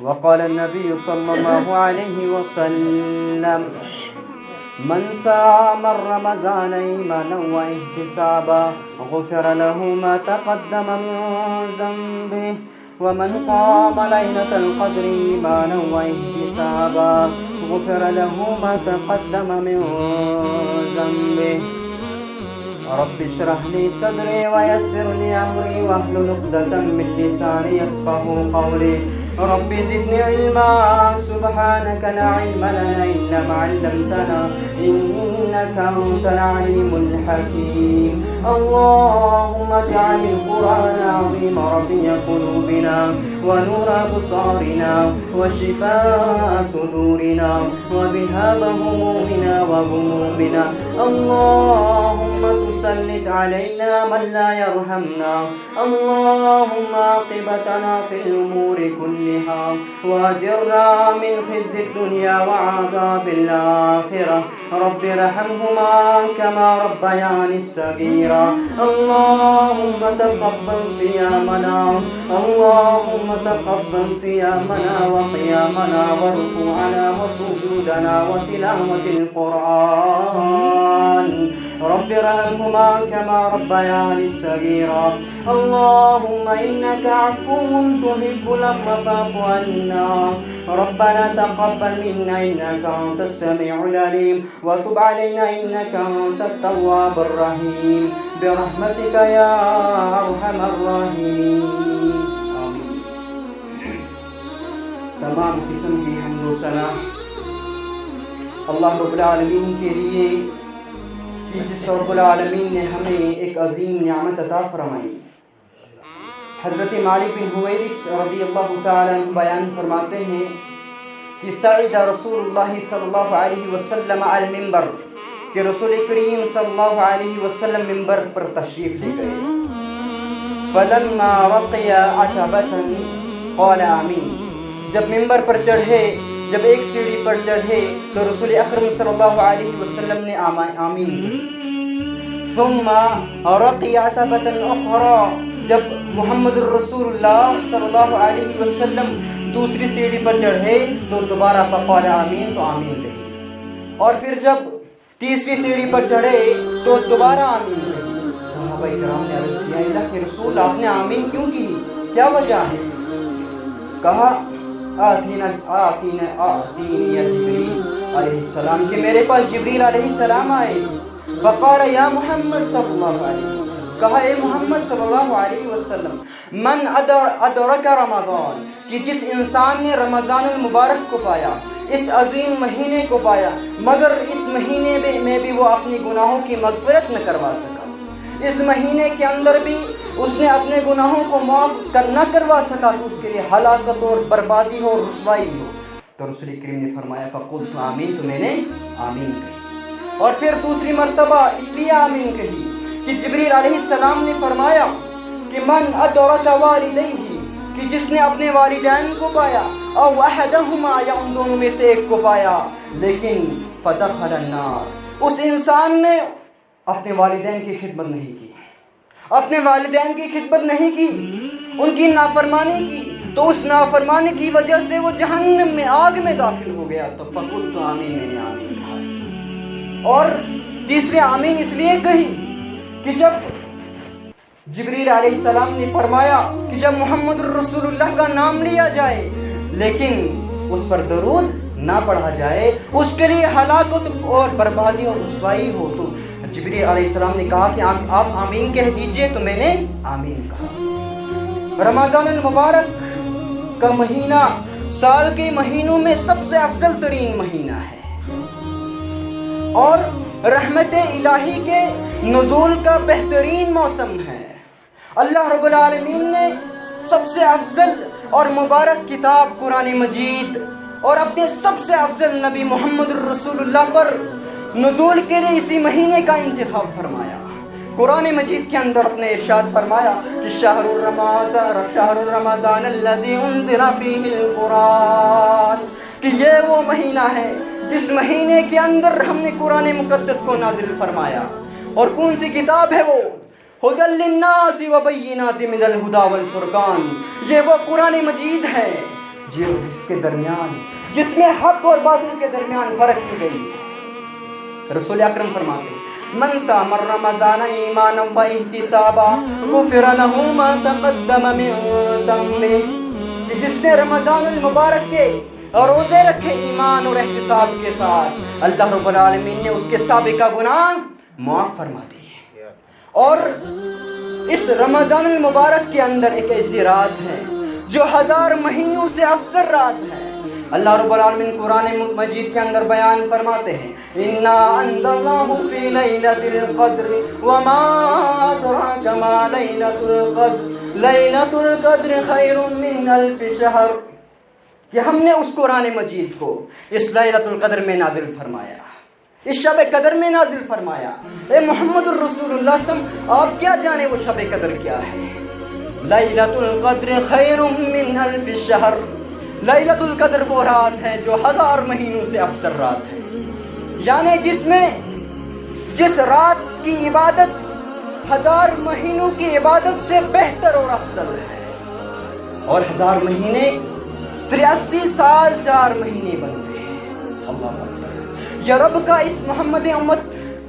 وقال النبي صلى الله عليه وسلم من صام رمضان إيمانا واحتسابا غفر له ما تقدم من ذنبه ومن قام ليلة القدر إيمانا واحتسابا غفر له ما تقدم من ذنبه رب اشرح لي صدري ويسر لي أمري واحلل عقدة من لساني يفقهوا قولي رب زدني علما سبحانك لا علم لنا إلا ما علمتنا إنك أنت العليم الحكيم اللهم اجعل القرآن العظيم ربيع قلوبنا ونور أبصارنا وشفاء صدورنا وذهاب همومنا وغمومنا اللهم تسلط علينا من لا يرحمنا اللهم عاقبتنا في الأمور كلها واجرنا من خزي الدنيا وعذاب الآخرة رب ارحمهما كما ربياني صغيرا اللهم تقبل صيامنا اللهم تقبل صيامنا وقيامنا وركوعنا وسجودنا وتلاوة القرآن رب ارحمهما كما ربياني صغيرا اللهم إنك عفو تحب العفو فاعف عنا ربنا تقبل منا إنك أنت السميع العليم وتب علينا إنك أنت التواب الرحيم برحمتك يا أرحم الراحمين آمين. تمام قسم کی حمد و ثنا اللہ رب العالمین کے لیے کہ جس رب العالمین نے ہمیں ایک عظیم نعمت عطا فرمائی. حضرت مالک بن حویرث رضی اللہ تعالیٰ عنہ بیان فرماتے ہیں کہ صعد رسول اللہ صلی اللہ علیہ وسلم علی المنبر کہ رسول کریم صلی اللہ علیہ وسلم منبر پر تشریف لے گئے. فلما رقی عتبة قال آمین جب منبر پر چڑھے جب ایک سیڑھی پر چڑھے تو رسول اکرم صلی اللہ علیہ وسلم نے آمین کی. ثم رقی عتبة أخرى جب محمد الرسول اللہ صلی اللہ علیہ وسلم دوسری سیڑھی پر چڑھے تو دوبارہ فقال آمین تو آمین کہی. اور پھر جب تیسری سیڑھی پر چڑھے تو دوبارہ آمین کہی. صحابہ کرام نے عرض کیا اللہ کے رسول آپ نے آمین کیوں کی کیا وجہ ہے؟ کہا آتینی جبریل علیہ السلام کہ میرے پاس جبریل علیہ السلام آئے. فقال یا محمد صلی اللہ علیہ وسلم کہا اے محمد صلی اللہ علیہ وسلم من ادرک رمضان کہ جس انسان نے رمضان المبارک کو پایا اس عظیم مہینے کو پایا مگر اس مہینے میں بھی وہ اپنی گناہوں کی مغفرت نہ کروا سکا اس مہینے کے اندر بھی اس نے اپنے گناہوں کو معاف نہ کروا سکا تو اس کے لیے ہلاکت اور بربادی ہو رسوائی ہو. تو رسول کریم نے فرمایا فقلت آمین تو میں نے آمین کہی. اور پھر دوسری مرتبہ اس لیے آمین کہی کہ جبریل علیہ السلام نے فرمایا کہ من ادرک والدیہ کہ جس نے اپنے والدین کو پایا او احدہما یا ان دونوں میں سے ایک کو پایا لیکن فدخل النار اس انسان نے اپنے والدین کی خدمت نہیں کی اپنے والدین کی خدمت نہیں کی ان کی نافرمانی کی تو اس نافرمانی کی وجہ سے وہ جہنم میں آگ میں داخل ہو گیا. تو فقلت آمین میں نے آمین کہا. اور تیسرے آمین اس لیے کہی کہ جب جبریل علیہ السلام نے فرمایا کہ جب محمد الرسول اللہ کا نام لیا جائے لیکن اس پر درود نہ پڑھا جائے اس کے لیے ہلاکت اور بربادی اور رسوائی ہو. تو جبریل علیہ السلام نے کہا کہ آپ آمین کہہ دیجئے تو میں نے آمین کہا. رمضان المبارک کا مہینہ سال کے مہینوں میں سب سے افضل ترین مہینہ ہے اور رحمت الہی کے نزول کا بہترین موسم ہے. اللہ رب العالمین نے سب سے افضل اور مبارک کتاب قرآن مجید اور اپنے سب سے افضل نبی محمد الرسول اللہ پر نزول کے لیے اسی مہینے کا انتخاب فرمایا. قرآن مجید کے اندر اپنے ارشاد فرمایا کہ شہر رمضان الذی انزل فیہ القرآن کہ یہ وہ مہینہ ہے جس مہینے کے اندر ہم نے قرآن مقدس کو نازل فرمایا. اور کون سی کتاب ہے وہ؟ ہدی للناس وبینات من الہدی والفرقان. یہ وہ قرآن مجید ہے جس کے درمیان، جس میں حق اور باطل کے درمیان فرق کی گئی ہے۔ رسول اکرم فرماتے ہیں من صام رمضان ایمانا و احتسابا غفر له ما تقدم من ذنبه، کہ جس نے رمضان المبارک کے اور روزے رکھے ایمان اور احتساب کے ساتھ، اللہ رب العالمین نے اس کے سابقہ گناہ معاف فرما دیے۔ اور اس رمضان المبارک کے اندر ایک ایسی رات ہے جو 1000 مہینوں سے افضل رات ہے۔ اللہ رب العالمین قرآن مجید کے اندر بیان فرماتے ہیں اِنَّا أَنزَلْنَاهُ فِي لَيْلَةِ الْقَدْرِ وَمَا أَدْرَاكَ مَا لَيْلَةُ الْقَدْرِ لَيْلَةُ الْقَدْرِ خَيْرٌ مِّنْ أَلْفِ شَهْرٍ، کہ ہم نے اس قرآن مجید کو اس لیلۃ القدر میں نازل فرمایا، اس شب قدر میں نازل فرمایا۔ اے محمد الرسول اللہ صلی اللہ علیہ وسلم، آپ کیا جانے وہ شب قدر کیا ہے؟ لیلۃ القدر خیر من الف شہر، لیلۃ القدر وہ رات ہے جو 1000 مہینوں سے افضل رات ہے، یعنی جس رات کی عبادت 1000 مہینوں کی عبادت سے بہتر اور افضل ہے۔ اور 1000 مہینے 83 سال 4 مہینے بنتے ہیں۔ اللہ اکبر، یا رب کا اس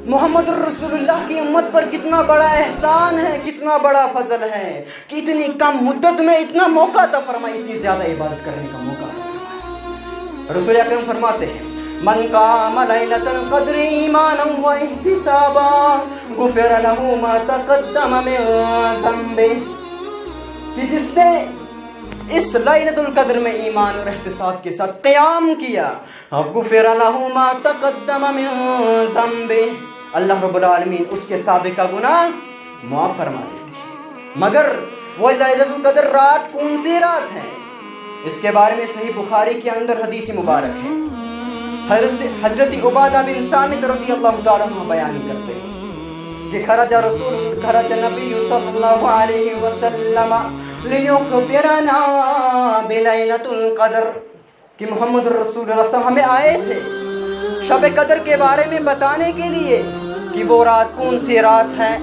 محمد الرسول اللہ کی امت پر کتنا بڑا احسان ہے، کتنا بڑا فضل ہے کہ اتنی کم مدت میں اتنا موقع عطا فرمایا، اتنی زیادہ عبادت کرنے کا موقع عطا فرمایا۔ رسول اکرم فرماتے ہیں من قام لیلۃ القدر ایمانا و احتسابا غفر له ما تقدم من ذنبه، کہ جس نے اس لیلۃ القدر میں ایمان اور احتساب کے ساتھ قیام کیا، غفر له ما تقدم من ذنبه، اللہ رب العالمین اس کے سابقہ گناہ معاف فرما دیتے ہیں۔ مگر وہ لیلۃ القدر رات کون سی رات ہے؟ اس کے بارے میں صحیح بخاری کے اندر حدیث مبارک ہے۔ حضرت عبادہ بن صامت رضی اللہ تعالیٰ عنہ بیان کرتے ہیں کہ خرج نبی صلی اللہ علیہ وسلم لیخبرنا بلیلۃ القدر، کہ محمد الرسول اللہ صلی اللہ علیہ وسلم ہمیں آئے تھے شب قدر کے بارے میں بتانے کے لیے کہ وہ رات کون سی رات ہے،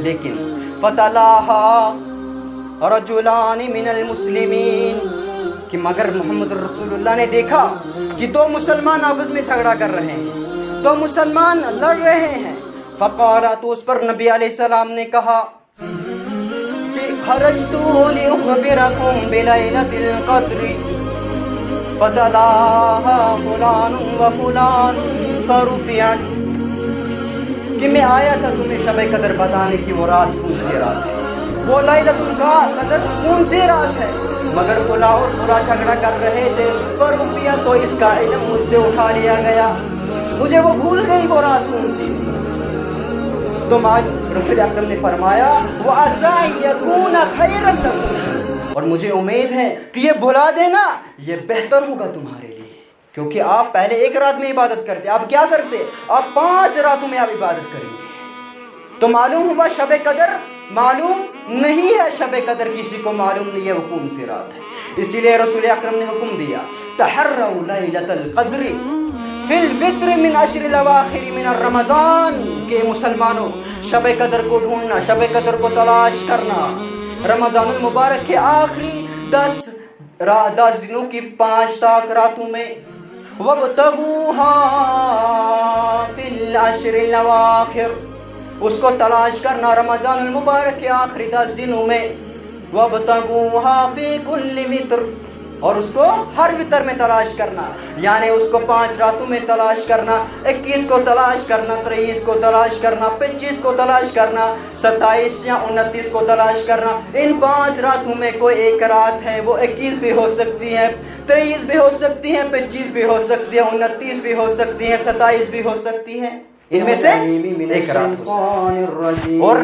لیکن فتلاہا رجلان من المسلمین، کہ مگر محمد الرسول اللہ نے دیکھا کہ 2 مسلمان آپس میں جھگڑا کر رہے ہیں، 2 مسلمان لڑ رہے ہیں۔ فقال، تو اس پر نبی علیہ السلام نے کہا کہ خرجت لأخبركم بلیلۃ القدر فتلاها فلان وفلان فرفعت، کہ میں آیا تھا تمہیں شب قدر بتانے کی وہ رات کون سی رات ہے، وہ لیلۃ القدر کون سی رات ہے، مگر فلاں اور فلاں جھگڑا کر رہے تھے، فرفعت، تو اس کا علم مجھ سے اٹھا لیا گیا، مجھے وہ بھول گئی وہ رات کون سی تھی۔ تو رسول اکرم نے فرمایا وَعَسَىٰ يَكُونَ خَيْرًا لَكُمْ، اور مجھے امید ہے کہ یہ بھلا دینا یہ بہتر ہوگا تمہارے لیے، کیونکہ آپ پہلے 1 رات میں عبادت کرتے، آپ کیا کرتے؟ آپ 5 راتوں میں آپ عبادت کریں گے۔ تو معلوم ہوا شب قدر معلوم نہیں ہے، شب قدر کسی کو معلوم نہیں ہے وہ کون سی رات ہے، اسی لیے رسول اکرم نے حکم دیا تحروا لیلۃ القدر فی الوتر من 10 الاواخر من الرمضان، کہ مسلمانوں شب قدر کو ڈھونڈنا، شب قدر کو تلاش کرنا رمضان المبارک کے آخری 10 دنوں کی 5 تاک راتوں میں، وابتغوها فی العشر الاواخر، اس کو تلاش کرنا رمضان المبارک کے آخری 10 دنوں میں، وابتغوها فی کل وتر، اور اس کو ہر وتر میں تلاش کرنا، یعنی اس کو 5 راتوں میں تلاش کرنا، 21 کو تلاش کرنا، 23 کو تلاش کرنا، 25 کو تلاش کرنا، 27 یا 29 کو تلاش کرنا۔ ان 5 راتوں میں کوئی ایک رات ہے، وہ 21 بھی ہو سکتی ہے، 23 بھی ہو سکتی ہے، 25 بھی ہو سکتی ہے، 29 بھی ہو سکتی ہے، 27 بھی ہو سکتی ہے، ان میں سے ایک رات ہو سکتی ہے۔ اور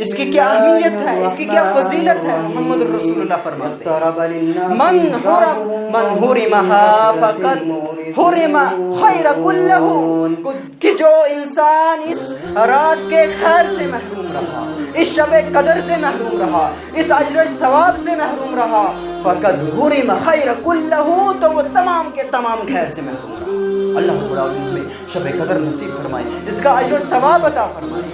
اس کی کیا اہمیت ہے، اس کی کیا فضیلت ہے، محمد الرسول اللہ فرماتے ہیں من حرمها فقد حرم خیر کلہ، کہ جو انسان اس رات کے خیر سے محروم رہا، اس شب قدر سے محروم رہا، اس اجر ثواب سے محروم رہا، فقد حرم خیر کلہ، تو وہ تمام کے تمام خیر سے محروم رہا۔ اللہ رب العالمین شب قدر نصیب فرمائے، اس کا اجر ثواب عطا فرمائے۔